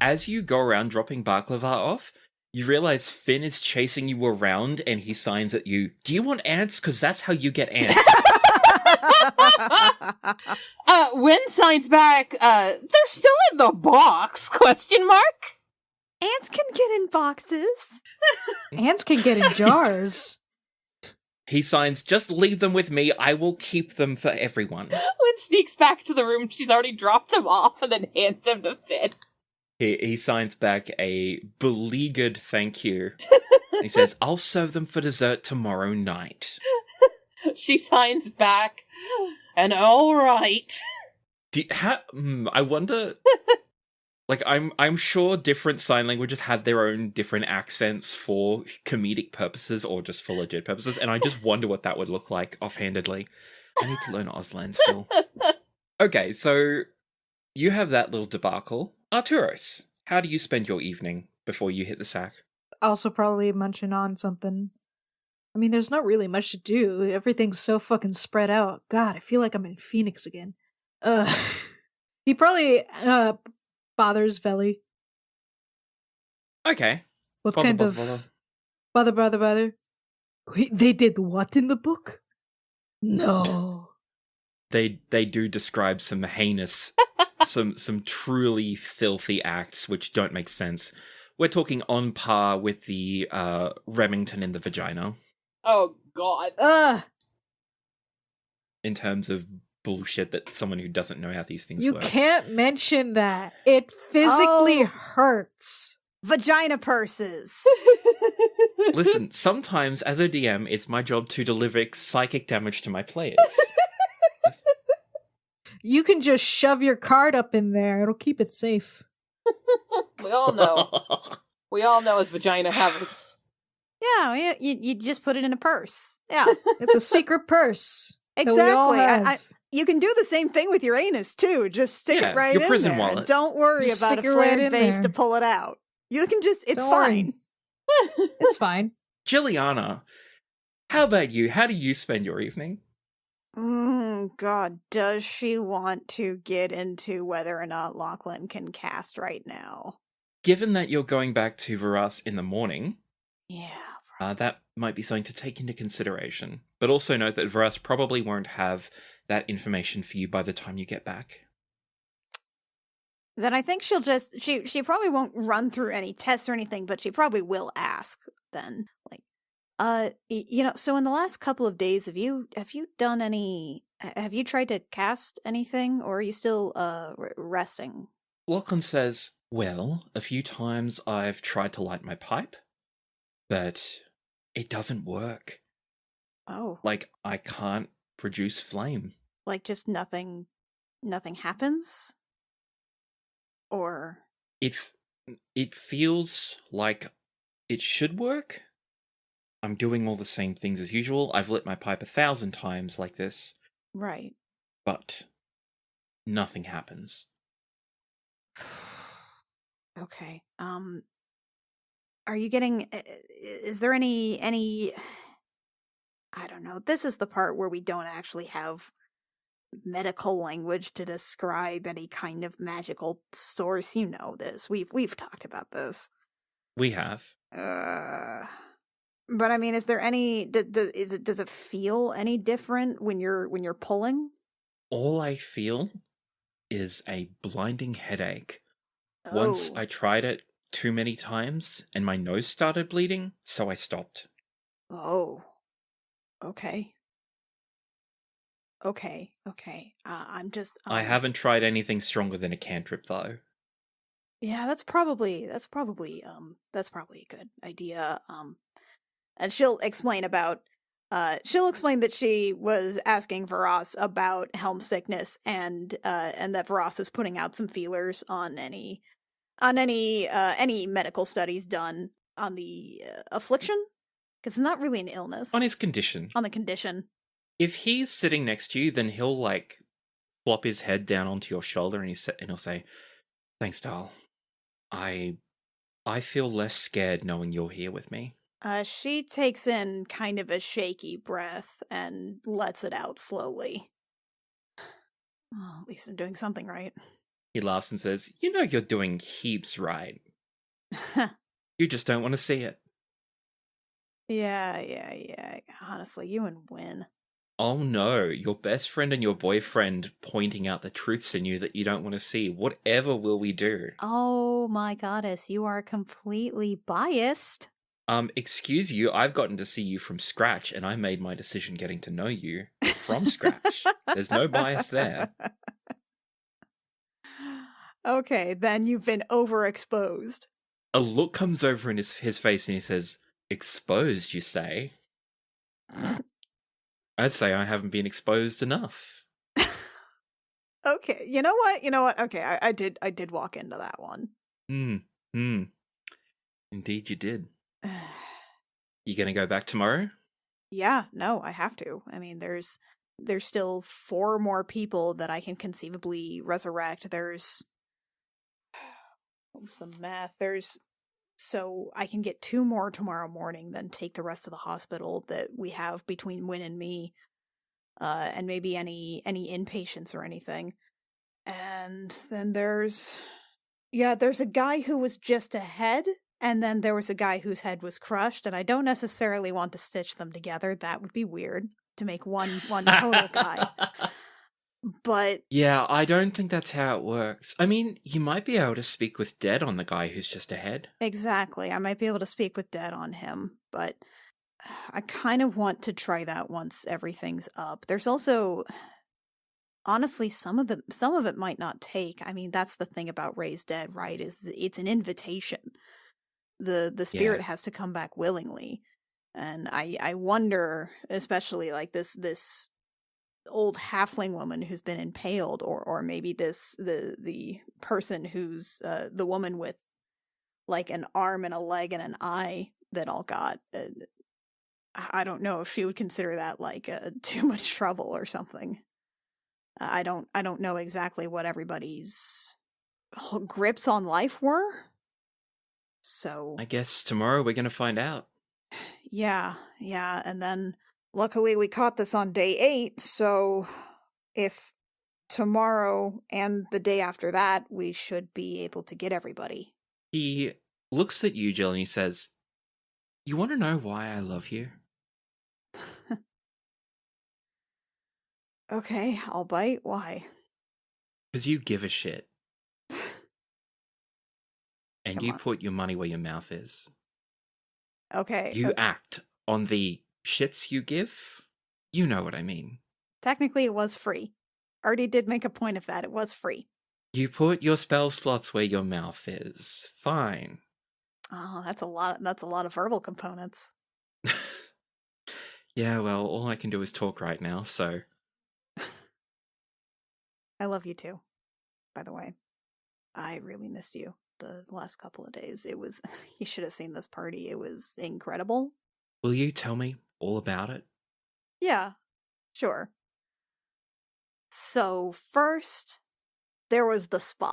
as you go around dropping baklava off, you realize Finn is chasing you around and he signs at you. Do you want ants? Because that's how you get ants. Wynn signs back, they're still in the box, question mark? Ants can get in boxes. Ants can get in jars. He signs, just leave them with me. I will keep them for everyone. Wynn sneaks back to the room, she's already dropped them off, and then hands them to Finn. He signs back a beleaguered thank you. He says, I'll serve them for dessert tomorrow night. She signs back, and all right. I wonder... Like, I'm sure different sign languages have their own different accents for comedic purposes or just for legit purposes, and I just wonder what that would look like offhandedly. I need to learn Auslan still. Okay, so you have that little debacle. Arturos, how do you spend your evening before you hit the sack? Also probably munching on something. I mean, there's not really much to do. Everything's so fucking spread out. God, I feel like I'm in Phoenix again. He probably, bothers Veli. Okay. What Bother, kind bother, of... bother. Bother. Wait, they did what in the book? No. They do describe some heinous, some truly filthy acts which don't make sense. We're talking on par with the Remington in the vagina. Oh, God. In terms of bullshit that someone who doesn't know how these things You work. can't mention that. It physically hurts. Vagina purses. Listen, sometimes as a DM, it's my job to deliver psychic damage to my players. You can just shove your card up in there. It'll keep it safe. We all know. We all know it's vagina havers. Yeah, you just put it in a purse. Yeah, It's a secret purse. exactly. You can do the same thing with your anus too. Just stick it right your in prison there. wallet. And don't worry Just about a stick it right flared in face there. to pull it out. You can just, it's Don't worry. fine. It's fine. Jilliana, how about you? How do you spend your evening? God, does she want to get into whether or not Lachlan can cast right now? Given that you're going back to Varas in the morning, Yeah. that might be something to take into consideration. But also note that Varas probably won't have that information for you by the time you get back. Then I think she'll just, she probably won't run through any tests or anything, but she probably will ask then. Like, so in the last couple of days, have you tried to cast anything, or are you still resting? Lachlan says, well, a few times I've tried to light my pipe, but it doesn't work. Oh. Like, I can't produce flame. Like just nothing happens? Or It feels like it should work. I'm doing all the same things as usual. I've lit my pipe 1,000 times like this. right. But nothing happens. Okay. Are you getting, is there any I don't know. This is the part where we don't actually have medical language to describe any kind of magical source. You know this. We've talked about this. We have. But I mean, is there any? Does it feel any different when you're pulling? All I feel is a blinding headache. Once I tried it too many times and my nose started bleeding, so I stopped. Oh. Okay. I'm just. I haven't tried anything stronger than a cantrip, though. Yeah, that's probably a good idea. And she'll explain that she was asking Varas about helm sickness and that Varas is putting out some feelers on any medical studies done on the affliction, because it's not really an illness. On his condition. On the condition. If he's sitting next to you, then he'll like flop his head down onto your shoulder and he'll say, "Thanks, doll. I feel less scared knowing you're here with me." She takes in kind of a shaky breath and lets it out slowly. Oh, at least I'm doing something right. He laughs and says, "You know you're doing heaps right. You just don't want to see it." Yeah. Honestly, you and Win. Oh no, your best friend and your boyfriend pointing out the truths in you that you don't want to see. Whatever will we do? Oh my goddess, you are completely biased. Excuse you, I've gotten to see you from scratch, and I made my decision getting to know you from scratch. There's no bias there. Okay, then you've been overexposed. A look comes over in his face and he says, "Exposed, you say?" I'd say I haven't been exposed enough. Okay, you know what? Okay, I did walk into that one. Indeed you did. You gonna go back tomorrow? Yeah, no, I have to. I mean, there's still 4 more people that I can conceivably resurrect. What was the math? So I can get 2 more tomorrow morning, then take the rest of the hospital that we have between Win and me, and maybe any inpatients or anything. And then there's a guy who was just ahead. And then there was a guy whose head was crushed, and I don't necessarily want to stitch them together. That would be weird to make one total guy. But yeah, I don't think that's how it works. I mean, you might be able to speak with Dead on the guy who's just ahead. exactly, I might be able to speak with Dead on him, but I kind of want to try that once everything's up. There's also, honestly, some of it might not take. I mean, that's the thing about Raise Dead, right? Is it's an invitation. The spirit has to come back willingly, and I wonder, especially like this old halfling woman who's been impaled, or maybe the person who's the woman with like an arm and a leg and an eye that all got. I don't know if she would consider that like too much trouble or something. I don't know exactly what everybody's grips on life were. So I guess tomorrow we're gonna find out. yeah, and then luckily we caught this on day 8, so if tomorrow and the day after that, we should be able to get everybody. He looks at you, Jill, and he says, "You want to know why I love you?" Okay, I'll bite. Why? Because you give a shit. And Come you on. put your money where your mouth is. Okay. You act on the shits you give. You know what I mean. Technically, it was free. Artie did make a point of that. It was free. You put your spell slots where your mouth is. Fine. Oh, that's a lot of verbal components. Yeah, well, all I can do is talk right now, so... I love you too, by the way. I really missed you the last couple of days. It was, you should have seen this party. It was incredible. Will you tell me all about it? Yeah, sure. So first, there was the spa,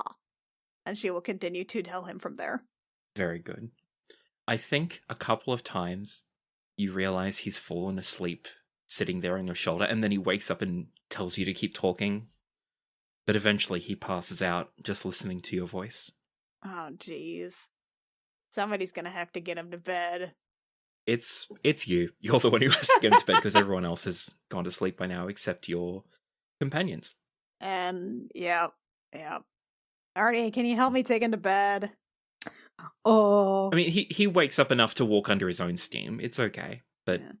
and she will continue to tell him from there. Very good. I think a couple of times you realize he's fallen asleep sitting there on your shoulder, and then he wakes up and tells you to keep talking. But eventually he passes out just listening to your voice. Oh, jeez. Somebody's gonna have to get him to bed. It's you. You're the one who has to get him to bed because everyone else has gone to sleep by now except your companions. And, yeah. Artie, can you help me take him to bed? Oh. I mean, he wakes up enough to walk under his own steam. It's okay. But Yeah.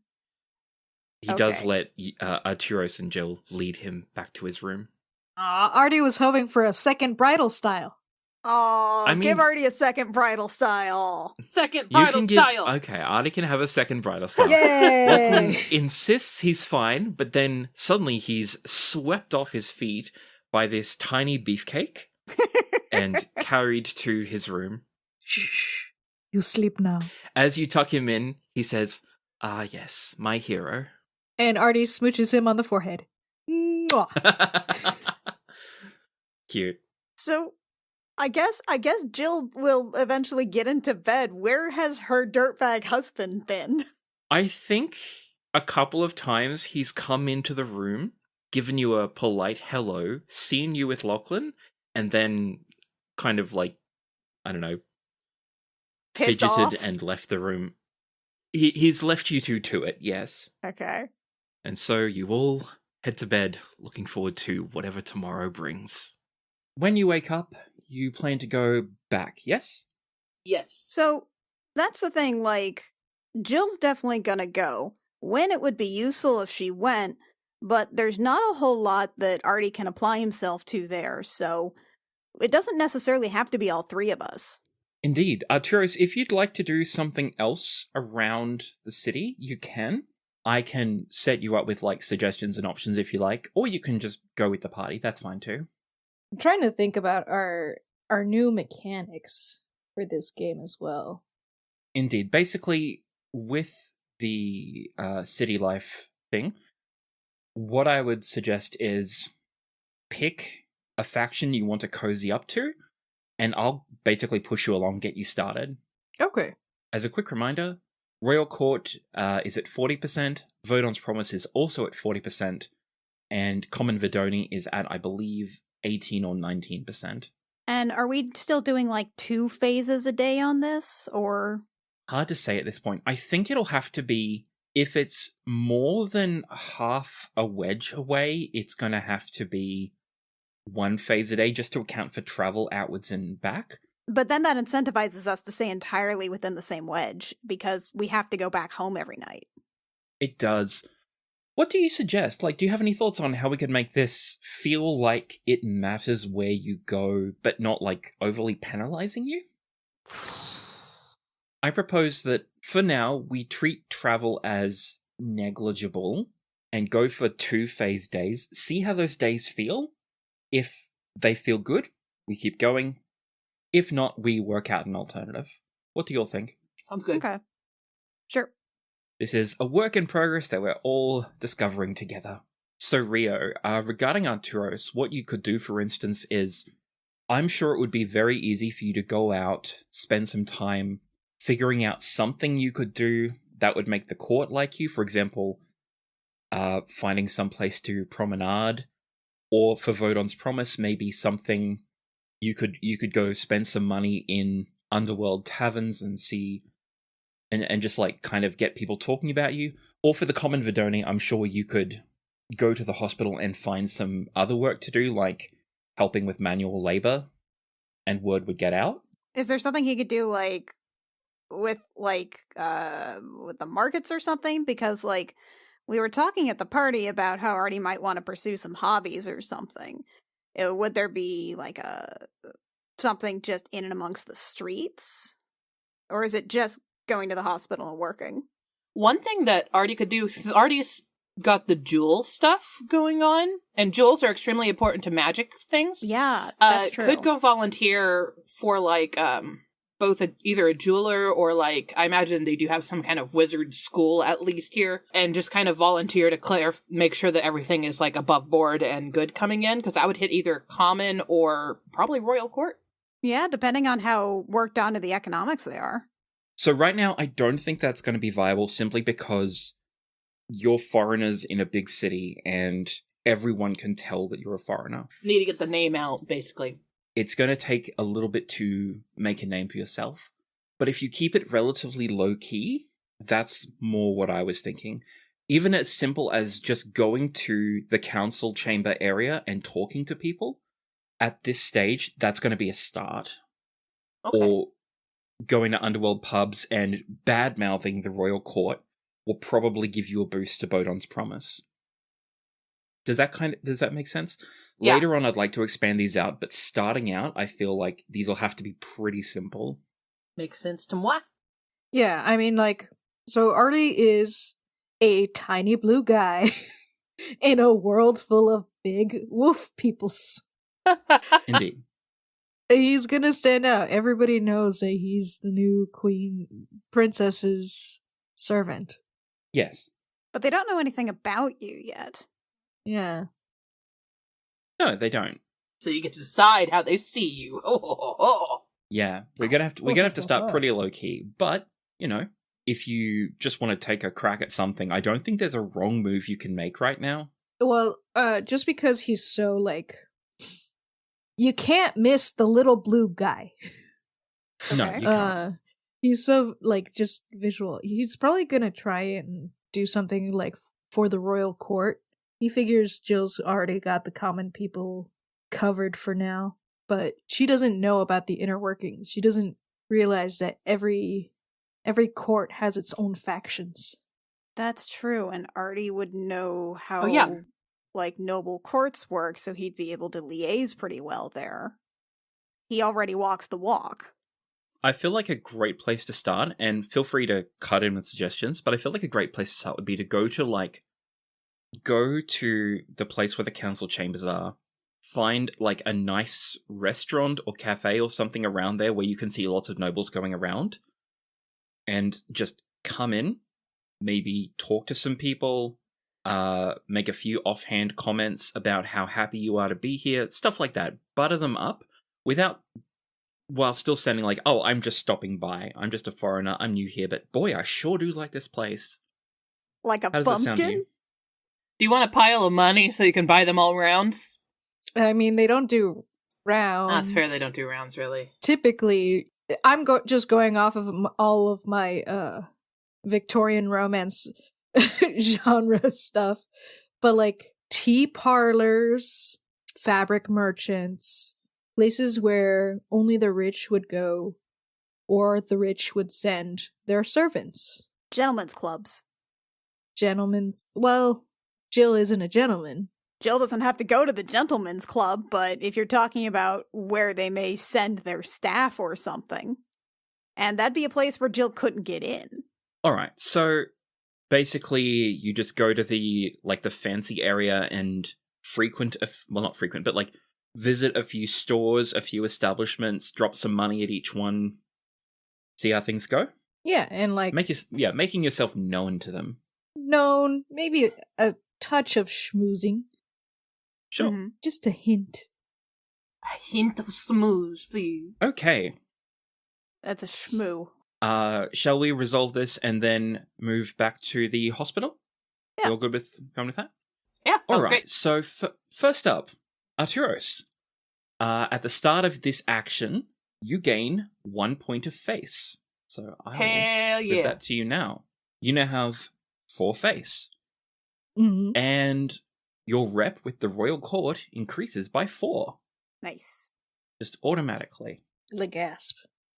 he does Okay. let Arturos and Jill lead him back to his room. Artie was hoping for a second bridal style. Oh, I mean- give Artie a second bridal style. Second You bridal can give... style. Okay, Artie can have a second bridal style. Yay! Lachlan insists he's fine, but then suddenly he's swept off his feet by this tiny beefcake and carried to his room. Shh. You sleep now. As you tuck him in, he says, "Ah, yes, my hero." And Artie smooches him on the forehead. Mwah. Cute. So, I guess Jill will eventually get into bed. Where has her dirtbag husband been? I think a couple of times he's come into the room, given you a polite hello, seen you with Lachlan, and then kind of like, I don't know, Pissed fidgeted off? and left the room. He's left you two to it, yes. Okay. And so you all head to bed, looking forward to whatever tomorrow brings. When you wake up, you plan to go back, yes? Yes. So that's the thing, like, Jill's definitely gonna go. When it would be useful if she went, but there's not a whole lot that Artie can apply himself to there, so it doesn't necessarily have to be all three of us. Indeed. Arturos, if you'd like to do something else around the city, you can. I can set you up with, like, suggestions and options if you like, or you can just go with the party. That's fine too. I'm trying to think about our new mechanics for this game as well. Indeed. Basically, with the city life thing, what I would suggest is pick a faction you want to cozy up to, and I'll basically push you along, get you started. Okay. As a quick reminder, Royal Court is at 40%, Vodon's Promise is also at 40%, and Common Vidoni is at, I believe, 18 or 19%. And are we still doing like 2 phases a day on this, or? Hard to say at this point. I think it'll have to be, if it's more than half a wedge away, it's going to have to be 1 phase a day just to account for travel outwards and back. But then that incentivizes us to stay entirely within the same wedge, because we have to go back home every night. It does. What do you suggest? Like, do you have any thoughts on how we could make this feel like it matters where you go, but not, like, overly penalizing you? I propose that, for now, we treat travel as negligible and go for 2 phase days. See how those days feel. If they feel good, we keep going. If not, we work out an alternative. What do you all think? Sounds good. Okay. Sure. This is a work in progress that we're all discovering together. So, Rio, regarding Arturos, what you could do, for instance, is I'm sure it would be very easy for you to go out, spend some time figuring out something you could do that would make the court like you. For example, finding some place to promenade, or for Vodon's Promise, maybe something you could go spend some money in underworld taverns and see, and just like kind of get people talking about you. Or for the Common Vidoni, I'm sure you could go to the hospital and find some other work to do, like helping with manual labor, and word would get out. Is there something he could do, like, with the markets or something? Because, like, we were talking at the party about how Artie might want to pursue some hobbies or something. Would there be, like, something just in and amongst the streets? Or is it just going to the hospital and working? One thing that Artie could do, since Artie's got the jewel stuff going on, and jewels are extremely important to magic things. Yeah, that's true. Could go volunteer for, like, both either a jeweler or, like, I imagine they do have some kind of wizard school at least here, and just kind of volunteer to make sure that everything is, like, above board and good coming in, because that would hit either common or probably royal court. Yeah, depending on how worked onto the economics they are. So right now, I don't think that's going to be viable, simply because you're foreigners in a big city and everyone can tell that you're a foreigner. Need to get the name out, basically. It's going to take a little bit to make a name for yourself. But if you keep it relatively low-key, that's more what I was thinking. Even as simple as just going to the council chamber area and talking to people, at this stage, that's going to be a start. Okay. Or going to underworld pubs and bad-mouthing the royal court will probably give you a boost to Bodon's Promise. Does that make sense? Yeah. Later on, I'd like to expand these out, but starting out, I feel like these will have to be pretty simple. Makes sense to moi. Yeah, I mean, like, so Artie is a tiny blue guy in a world full of big wolf peoples. Indeed. He's gonna stand out. Everybody knows that he's the new princess's servant. Yes. But they don't know anything about you yet. Yeah. No, they don't. So you get to decide how they see you. Yeah, we're gonna have to start pretty low key. But you know, if you just want to take a crack at something, I don't think there's a wrong move you can make right now. Well, just because he's so, like, you can't miss the little blue guy. No, Okay. you can't. He's so like just visual. He's probably gonna try and do something like for the royal court. He figures Jill's already got the common people covered for now, but she doesn't know about the inner workings. She doesn't realize that every court has its own factions. That's true, and Artie would know how yeah. like noble courts work, so he'd be able to liaise pretty well there. He already walks the walk. I feel like a great place to start, and feel free to cut in with suggestions, but I feel like a great place to start would be to go to the place where the council chambers are, find like a nice restaurant or cafe or something around there where you can see lots of nobles going around, and just come in, maybe talk to some people, make a few offhand comments about how happy you are to be here, stuff like that. Butter them up while still sounding like, oh, I'm just stopping by. I'm just a foreigner. I'm new here, but boy, I sure do like this place. Like a How does that sound to bumpkin? you? Do you want a pile of money so you can buy them all rounds? I mean, they don't do rounds. That's fair. They don't do rounds, really. Typically, I'm just going off of all of my Victorian romance genre stuff, but like tea parlors, fabric merchants, places where only the rich would go, or the rich would send their servants. Gentlemen's clubs. Gentlemen's. Well, Jill isn't a gentleman. Jill doesn't have to go to the gentlemen's club, but if you're talking about where they may send their staff or something, and that'd be a place where Jill couldn't get in. All right, so basically, you just go to the fancy area and visit a few stores, a few establishments, drop some money at each one, see how things go. Yeah, and like making yourself known to them. known, maybe a touch of schmoozing, Sure. Mhm. just a hint. A hint of Schmooze, please. Okay. That's a shmoo. Shall we resolve this and then move back to the hospital? Yeah. You all good with going with that? Yeah, sounds All right. great. So first up, Arturos. At the start of this action, you gain 1 point of face. So I will Hell give yeah. that to you now. You now have 4 face, Mm-hmm. and your rep with the royal court increases by 4, Nice. just automatically. The gasp.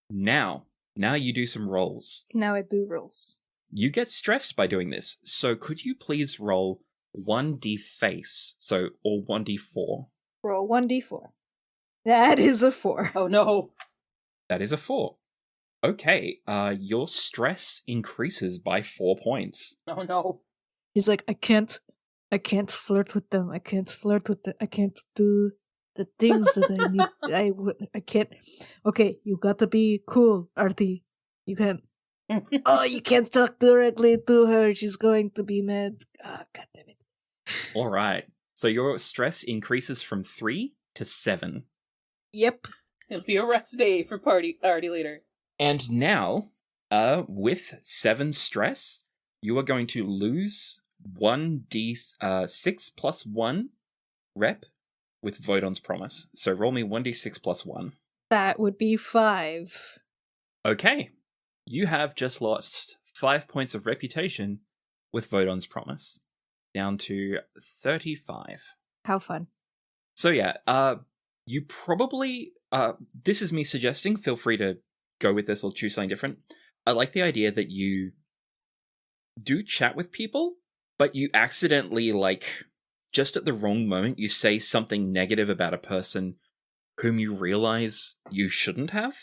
Now you do some rolls. Now I do rolls. You get stressed by doing this, so could you please roll 1d face, or 1d4? Roll 1d4. That is a 4. Oh no. That is a 4. Okay, your stress increases by 4 points. Oh no. He's like, I can't flirt with them. I can't do the things that I need. I can't. Okay, you gotta be cool, Artie. You can't. You can't talk directly to her. She's going to be mad. God damn it. All right, so your stress increases from 3 to 7. Yep. It'll be a rest day for party later. And now, with 7 stress, you are going to lose 1d6 plus 1 rep with Vodon's promise. So roll me 1d6 plus 1. That would be 5. Okay, you have just lost 5 points of reputation with Vodon's promise, down to 35. How fun. So yeah, you probably, this is me suggesting, feel free to go with this or choose something different. I like the idea that you do chat with people, but you accidentally, just at the wrong moment, you say something negative about a person whom you realize you shouldn't have.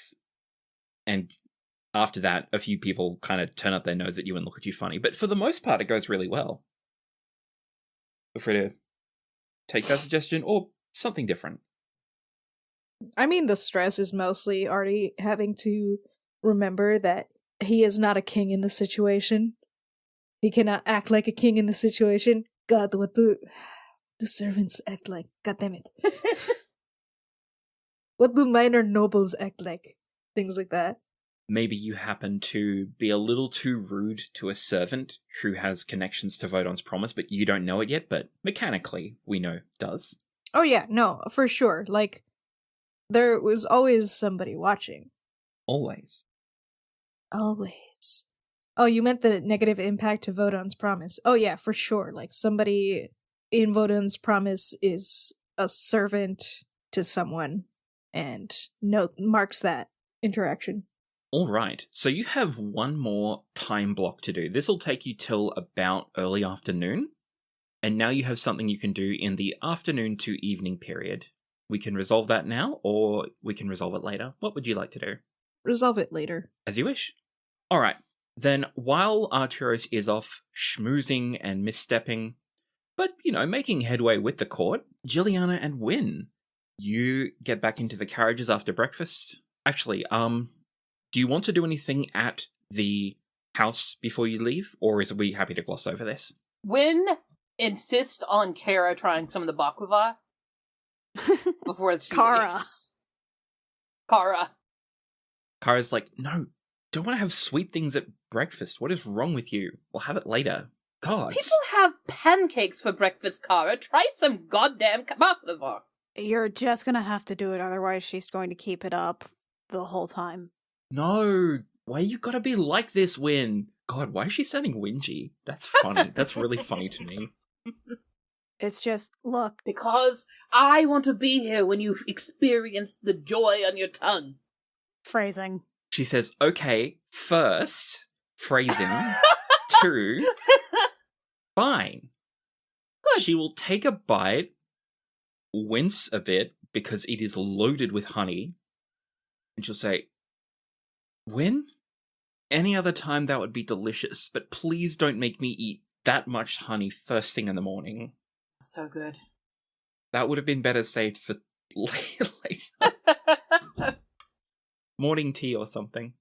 And after that, a few people kind of turn up their nose at you and look at you funny. But for the most part, it goes really well. Feel free to take that suggestion or something different. I mean, the stress is mostly Artie having to remember that he is not a king in the situation. He cannot act like a king in the situation. God, what do the servants act like? God damn it. What do minor nobles act like? Things like that. Maybe you happen to be a little too rude to a servant who has connections to Vodon's promise, but you don't know it yet, but mechanically, we know does. Oh yeah, no, for sure. Like, There was always somebody watching. Always. Always. Oh, you meant the negative impact to Vodun's promise. Oh yeah, for sure. Like somebody in Vodun's promise is a servant to someone and marks that interaction. All right, so you have one more time block to do. This will take you till about early afternoon, and now you have something you can do in the afternoon to evening period. We can resolve that now, or we can resolve it later. What would you like to do? Resolve it later. As you wish. All right, then while Arturos is off schmoozing and misstepping, but, making headway with the court, Juliana and Wynne, you get back into the carriages after breakfast. Actually, do you want to do anything at the house before you leave, or are we happy to gloss over this? Wynne insists on Kara trying some of the baklava before she leaves. Kara's like, no, don't want to have sweet things at breakfast. What is wrong with you? We'll have it later. God. People have pancakes for breakfast, Kara. Try some goddamn baklava. You're just gonna have to do it, otherwise she's going to keep it up the whole time. No, why you gotta be like this, Wynne? God, why is she sounding whingy? That's funny. That's really funny to me. It's just, look. Because I want to be here when you experience the joy on your tongue. Phrasing. She says, okay, first, phrasing, two, fine. Good. She will take a bite, wince a bit, because it is loaded with honey, and she'll say, Wynne, any other time that would be delicious, but please don't make me eat that much honey first thing in the morning. So good. That would have been better saved for later. Morning tea or something.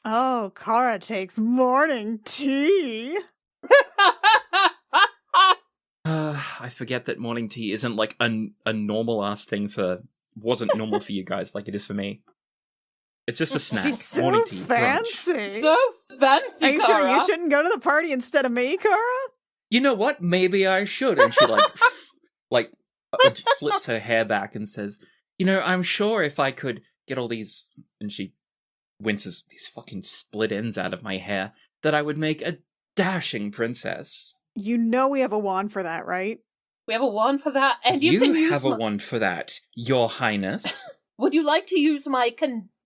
Oh, Kara takes morning tea. I forget that morning tea isn't like a normal ass thing wasn't normal for you guys like it is for me. It's just a snack. She's so morning tea, fancy. brunch. So fancy, Are you Kara. sure you shouldn't go to the party instead of me, Kara? You know what? Maybe I should. And she flips her hair back and says, I'm sure if I could get all these, and she winces these fucking split ends out of my hair, that I would make a dashing princess. You know we have a wand for that, right? We have a wand for that, and you can use have a wand for that, Your Highness. Would you like to use my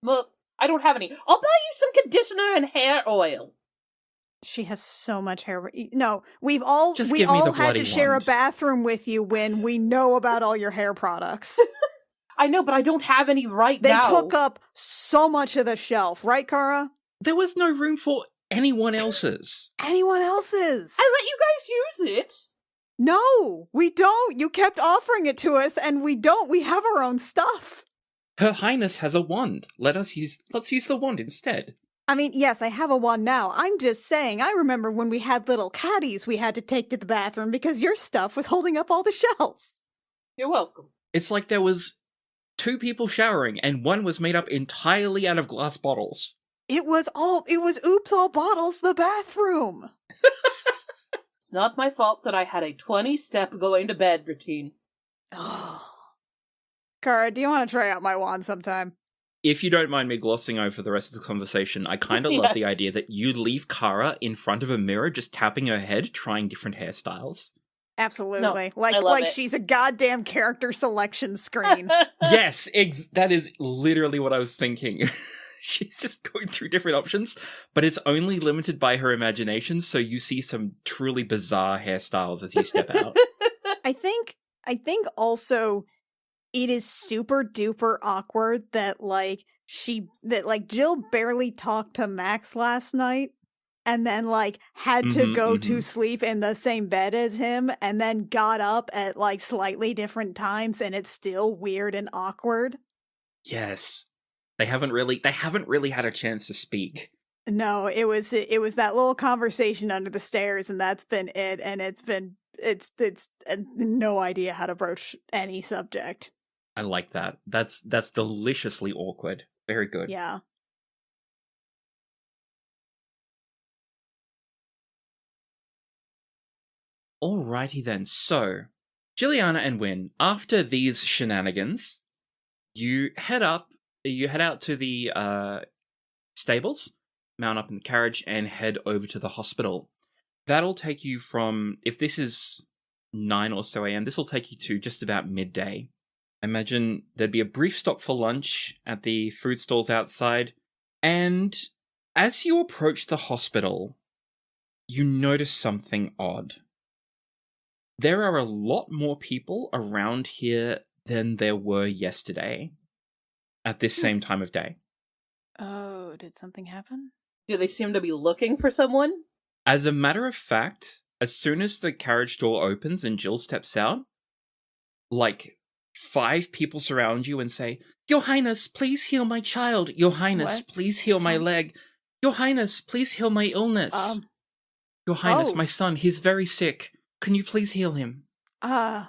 well, I don't have any. I'll buy you some conditioner and hair oil. She has so much hair. No, we all Just give me the had to bloody share wand. a bathroom with you when we know about all your hair products. I know, but I don't have any right They now. took up so much of the shelf, right, Kara? There was no room for anyone else's. Anyone else's. I let you guys use it. No, we don't. You kept offering it to us, and we don't. We have our own stuff. Her Highness has a wand. Let's use the wand instead. I mean, yes, I have a wand now. I'm just saying, I remember when we had little caddies we had to take to the bathroom because your stuff was holding up all the shelves. You're welcome. It's like there was 2 people showering, and one was made up entirely out of glass bottles. It was oops, all bottles, the bathroom. It's not my fault that I had a 20-step going to bed routine. Oh. Kara, do you want to try out my wand sometime? If you don't mind me glossing over the rest of the conversation, I kind of love the idea that you leave Kara in front of a mirror just tapping her head, trying different hairstyles. Absolutely. No, I love like it. she's a goddamn character selection screen. Yes, that is literally what I was thinking. She's just going through different options, but it's only limited by her imagination, so you see some truly bizarre hairstyles as you step out. I think also it is super duper awkward that Jill barely talked to Max last night and then had to go to sleep in the same bed as him and then got up at slightly different times, and it's still weird and awkward. Yes. They haven't really had a chance to speak. No, it was that little conversation under the stairs, and that's been it, and it's no idea how to broach any subject. I like that. That's deliciously awkward. Very good. Yeah. Alrighty then. So, Juliana and Wynne, after these shenanigans, You head out to the stables, mount up in the carriage, and head over to the hospital. That'll take you from, if this is 9 or so a.m., this will take you to just about midday. I imagine there'd be a brief stop for lunch at the food stalls outside, and as you approach the hospital, you notice something odd. There are a lot more people around here than there were yesterday at this same time of day. Oh, did something happen? Do they seem to be looking for someone? As a matter of fact, as soon as the carriage door opens and Jill steps out, like 5 people surround you and say, "Your Highness, please heal my child. Your Highness, What? please heal my leg. Your Highness, please heal my illness. Your Highness, oh. my son, he's very sick. Can you please heal him?" I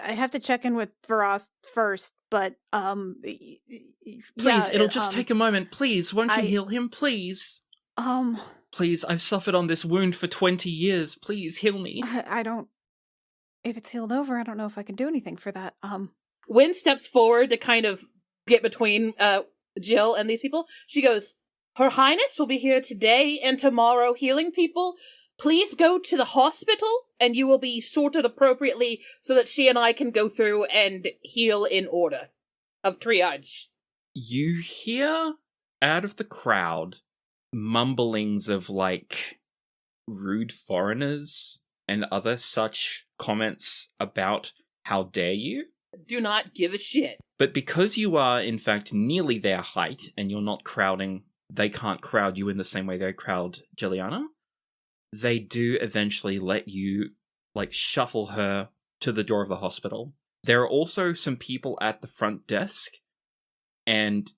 have to check in with Varas first, but Please, yeah, it'll just take a moment. Please, won't you heal him? Please. um Please, I've suffered on this wound for 20 years. Please, heal me. I don't. If it's healed over, I don't know if I can do anything for that. Wynn steps forward to kind of get between Jill and these people. She goes, "Her Highness will be here today and tomorrow healing people. Please go to the hospital and you will be sorted appropriately so that she and I can go through and heal in order of triage." You hear out of the crowd mumblings of like rude foreigners and other such comments about how dare you. Do not give a shit. But because you are in fact nearly their height and you're not crowding, they can't crowd you in the same way they crowd Jilliana. They do eventually let you like shuffle her to the door of the hospital. There are also some people at the front desk, and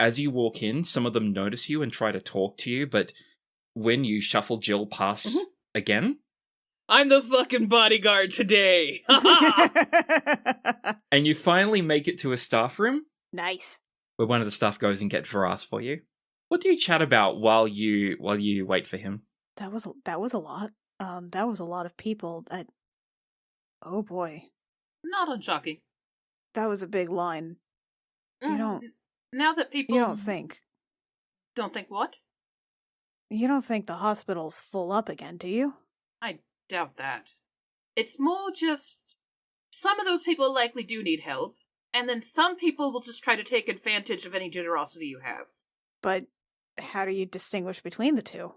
as you walk in, some of them notice you and try to talk to you, but when you shuffle Jill past again, I'm the fucking bodyguard today. and you finally make it to a staff room Nice. where one of the staff goes and gets Varas for you. What do you chat about while you wait for him? That was a lot. That was a lot of people. Oh boy, Not unshocking. that was a big line. You don't. Now that people You don't think. don't think what? You don't think the hospital's full up again, do you? I doubt that. It's more just some of those people likely do need help, and then some people will just try to take advantage of any generosity you have. But how do you distinguish between the two?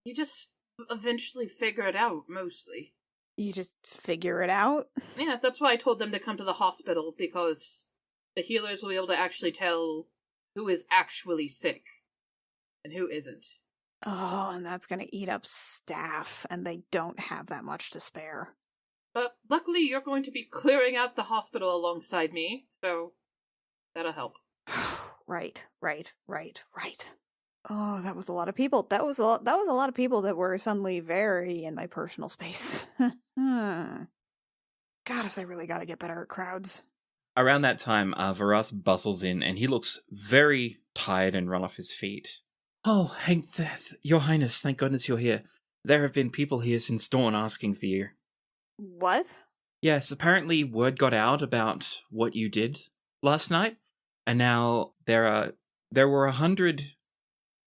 You just eventually figure it out, mostly. You just figure it out? Yeah, that's why I told them to come to the hospital, because the healers will be able to actually tell who is actually sick and who isn't. Oh, and that's gonna eat up staff, and they don't have that much to spare. But luckily, you're going to be clearing out the hospital alongside me, so that'll help. Right. Oh, that was a lot of people. That was a lot of people that were suddenly very in my personal space. Goddess, I really gotta get better at crowds. Around that time, Varas bustles in, and he looks very tired and run off his feet. "Oh, Your Highness, thank goodness you're here. There have been people here since dawn asking for you." What? Yes, apparently word got out about what you did last night, and now there were 100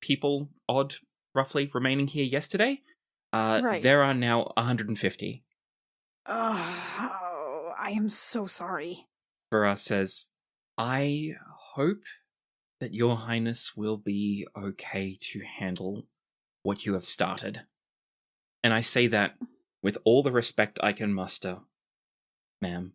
people, odd, roughly, remaining here yesterday. Right. There are now 150. Oh, I am so sorry. Varas says, "I hope that Your Highness will be okay to handle what you have started. And I say that with all the respect I can muster, ma'am."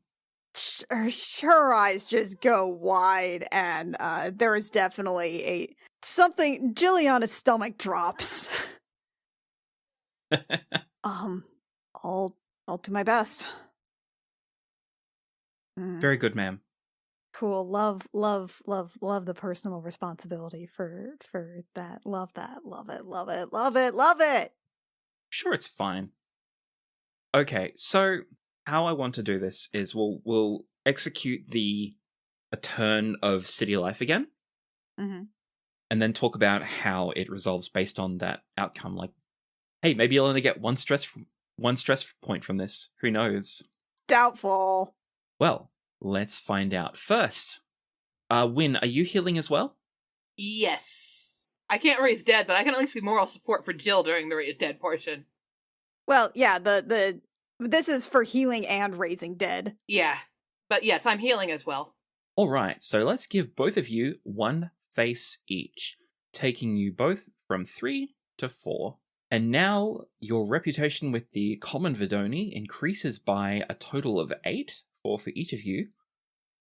Her eyes just go wide, and there is definitely something. Jilliana's stomach drops. I'll do my best. Very good, ma'am. Cool. Love the personal responsibility for that. Love it. Sure, it's fine. Okay, so how I want to do this is we'll execute a turn of city life again, Mm-hmm. and then talk about how it resolves based on that outcome. Like, hey, maybe you'll only get one stress point from this. Who knows? Doubtful. Well, let's find out. First, Win, are you healing as well? Yes. I can't raise dead, but I can at least be moral support for Jill during the raise dead portion. Well, yeah, this is for healing and raising dead. Yeah. But yes, I'm healing as well. All right, so let's give both of you one face each, taking you both from 3 to 4. And now your reputation with the common Vidoni increases by a total of 8, 4 for each of you,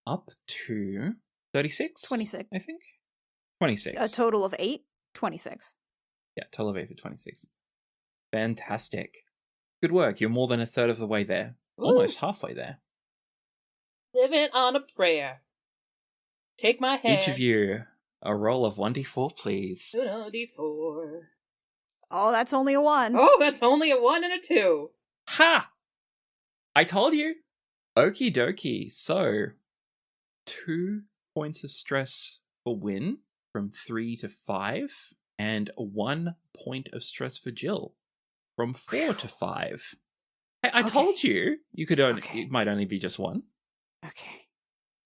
up to 36? 26. I think. 26. A total of 8? 26. Yeah, total of 8 for 26. Fantastic. Good work. You're more than a third of the way there. Woo. Almost halfway there. Living on a prayer. Take my hand. Each of you, a roll of 1d4, please. 1d4. Oh, that's only a 1. Oh, that's only a 1 and a 2. Ha! I told you. Okie dokie. So, 2 points of stress for Win from 3 to 5, and 1 point of stress for Jill from 4 to 5. I told you it might only be just 1. Okay.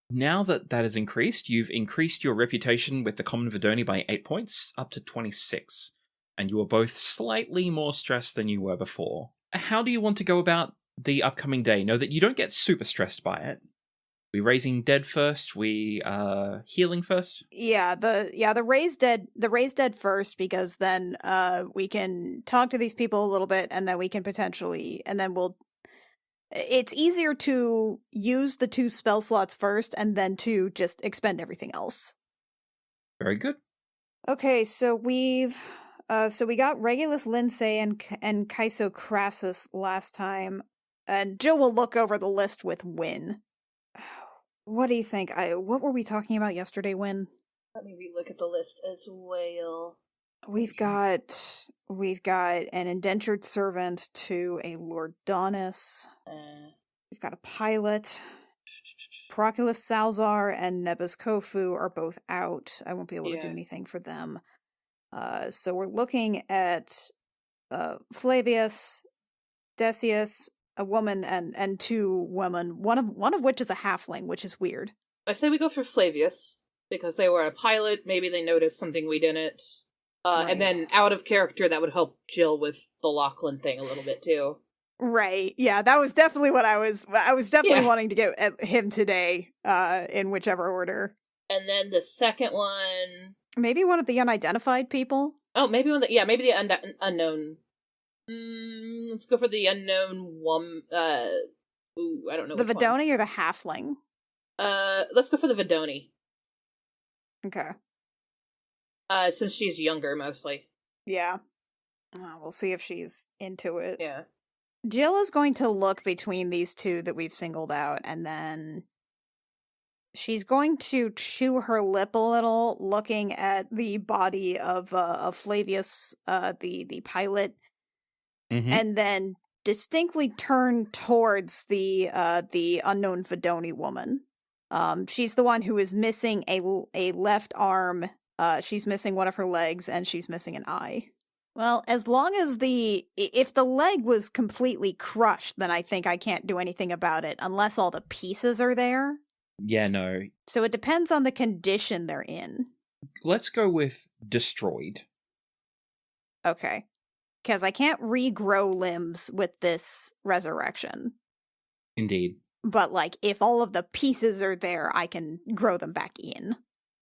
Now that has increased, you've increased your reputation with the common Vidoni by 8 points, up to 26. And you are both slightly more stressed than you were before. How do you want to go about the upcoming day? Know that you don't get super stressed by it. We raising dead first? We healing first? Yeah, the raised dead first, because then we can talk to these people a little bit, and then we can potentially, and then it's easier to use the 2 spell slots first and then to just expend everything else. Very good. Okay, so we got Regulus Lindsay and Kaiso Crassus last time, and Jill will look over the list with Win. What do you think? What were we talking about yesterday, Win? Let me relook at the list as well. We've got an indentured servant to a Lordonis. We've got a pilot. Proculus Salzar and Nebus Kofu are both out. I won't be able to do anything for them. So we're looking at Flavius, Decius, a woman, and 2 women. One of which is a halfling, which is weird. I say we go for Flavius, because they were a pilot. Maybe they noticed something we didn't. Right. And then out of character, that would help Jill with the Lachlan thing a little bit too. Right. Yeah, that was definitely what I was definitely wanting to get at him today, in whichever order. And then the second one, maybe one of the unidentified people. Oh, maybe maybe the unknown. Let's go for the unknown woman. I don't know. The Vidoni or the halfling? Let's go for the Vidoni. Okay. Since she's younger, mostly. Yeah. We'll see if she's into it. Yeah. Jill is going to look between these 2 that we've singled out, and then she's going to chew her lip a little, looking at the body of Flavius, the pilot, and then distinctly turn towards the unknown Vidoni woman. She's the one who is missing a left arm. She's missing one of her legs, and she's missing an eye. Well, as long as if the leg was completely crushed, then I think I can't do anything about it, unless all the pieces are there. Yeah, no. So it depends on the condition they're in. Let's go with destroyed. Okay. Because I can't regrow limbs with this resurrection. Indeed. But, if all of the pieces are there, I can grow them back in.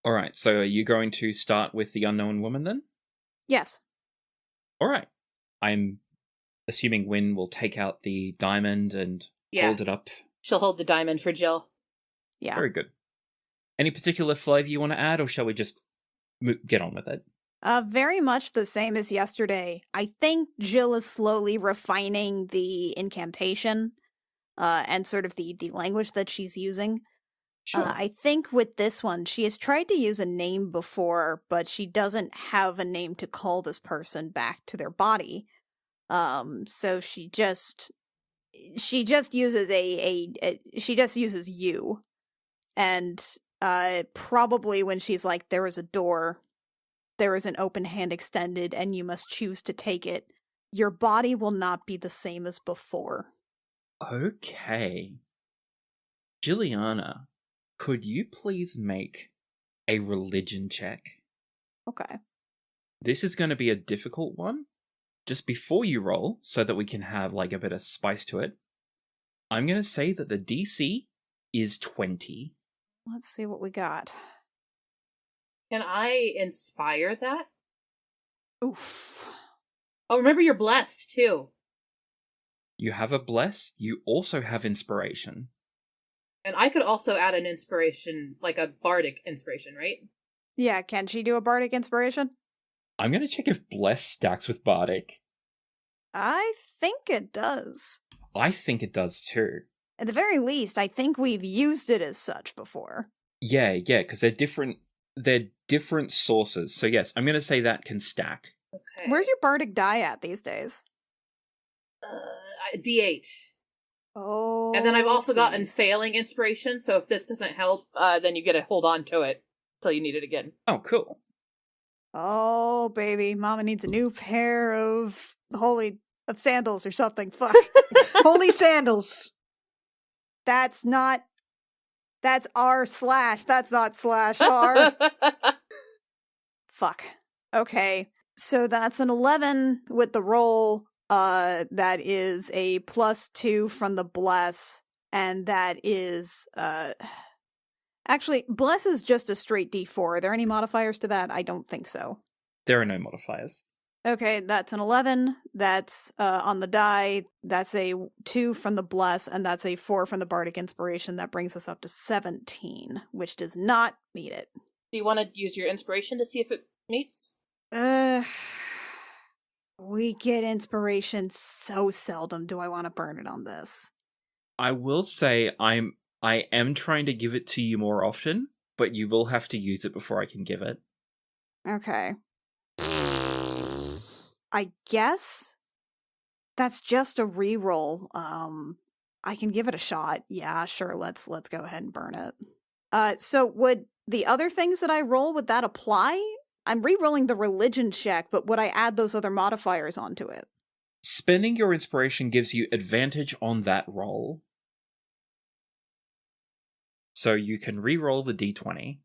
Alright, so are you going to start with the unknown woman then? Yes. Alright. I'm assuming Win will take out the diamond and hold it up. She'll hold the diamond for Jill. Yeah. Very good. Any particular flavor you want to add, or shall we just get on with it? Very much the same as yesterday. I think Jill is slowly refining the incantation, and sort of the language that she's using. Sure. I think with this one, she has tried to use a name before, but she doesn't have a name to call this person back to their body. So she just uses she just uses you. And probably when she's like, there is a door, there is an open hand extended, and you must choose to take it, your body will not be the same as before. Okay. Juliana, could you please make a religion check? Okay. This is going to be a difficult one. Just before you roll, so that we can have like a bit of spice to it, I'm going to say that the DC is 20. Let's see what we got. Can I inspire that? Oof. Oh, remember you're blessed, too. You have a bless, you also have inspiration. And I could also add an inspiration, like a bardic inspiration, right? Yeah, can she do a bardic inspiration? I'm going to check if bless stacks with bardic. I think it does. I think it does too. At the very least, I think we've used it as such before. Yeah, because they're different sources. So yes, I'm going to say that can stack. Okay. Where's your bardic die at these days? D8. Oh. And then I've also gotten failing inspiration, so if this doesn't help, then you get to hold on to it till you need it again. Oh, cool. Oh, baby. Mama needs a new pair of sandals or something. Fuck. Holy sandals. That's R/. That's not /R. Fuck. Okay. So that's an 11 with the roll. That is a +2 from the bless. And that is, actually, bless is just a straight D4. Are there any modifiers to that? I don't think so. There are no modifiers. Okay, that's an 11. That's on the die. That's a 2 from the bless, and that's a 4 from the bardic inspiration. That brings us up to 17, which does not meet it. Do you want to use your inspiration to see if it meets? We get inspiration so seldom. Do I want to burn it on this? I will say I am trying to give it to you more often, but you will have to use it before I can give it. Okay. I guess that's just a reroll. I can give it a shot. Yeah, sure. Let's go ahead and burn it. So would the other things that I roll, would that apply? I'm re-rolling the religion check, but would I add those other modifiers onto it? Spending your inspiration gives you advantage on that roll. So you can re-roll the d20.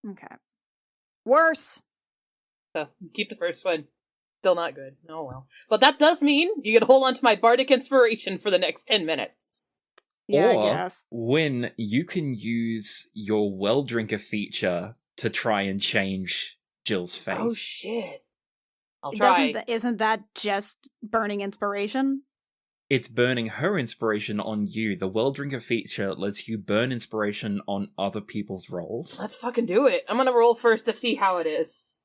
Okay. Worse. So, keep the first one. Still not good. Oh well. But that does mean you get to hold on to my bardic inspiration for the next 10 minutes. Yeah, Or I guess. when you can use your well drinker feature to try and change Jill's face. Oh shit. I'll try. Isn't that just burning inspiration? It's burning her inspiration on you. The well drinker feature lets you burn inspiration on other people's rolls. Let's fucking do it. I'm gonna roll first to see how it is.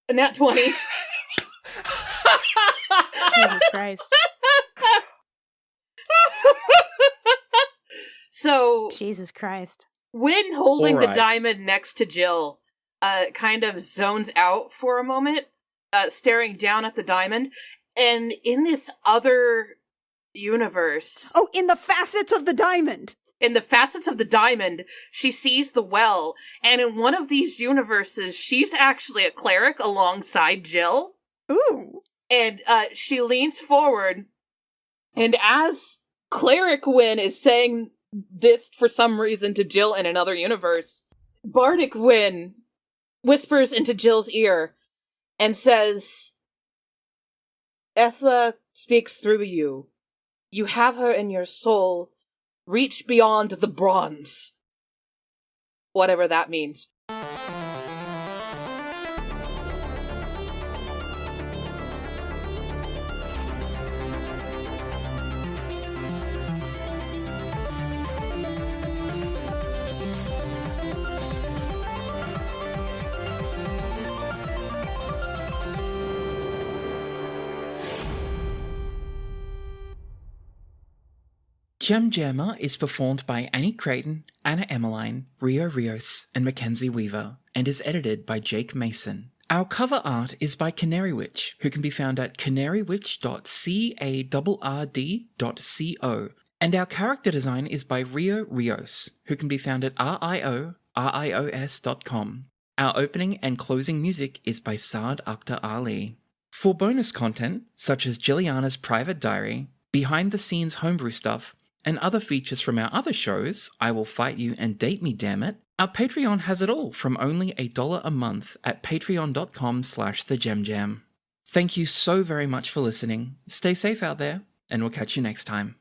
And that 20. Jesus Christ. So, Jesus Christ. when holding the Alright. diamond next to Jill, kind of zones out for a moment, staring down at the diamond, and in this other universe, Oh, in the facets of the diamond! in the facets of the diamond, she sees the well, and in one of these universes, she's actually a cleric alongside Jill. Ooh. And she leans forward, and as Cleric Wynn is saying this for some reason to Jill in another universe, Bardic Wynn whispers into Jill's ear and says, Ethla speaks through you. You have her in your soul. Reach beyond the bronze. Whatever that means. Jemjammer is performed by Annie Creighton, Anna Emmeline, Rio Rios, and Mackenzie Weaver, and is edited by Jake Mason. Our cover art is by Canary Witch, who can be found at canarywitch.carrd.co, and our character design is by Rio Rios, who can be found at rios.com. Our opening and closing music is by Saad Akhtar Ali. For bonus content, such as Jilliana's private diary, behind-the-scenes homebrew stuff, and other features from our other shows, I Will Fight You and Date Me Damn It, our Patreon has it all from only $1 a month at patreon.com/thejemjam. Thank you so very much for listening. Stay safe out there, and we'll catch you next time.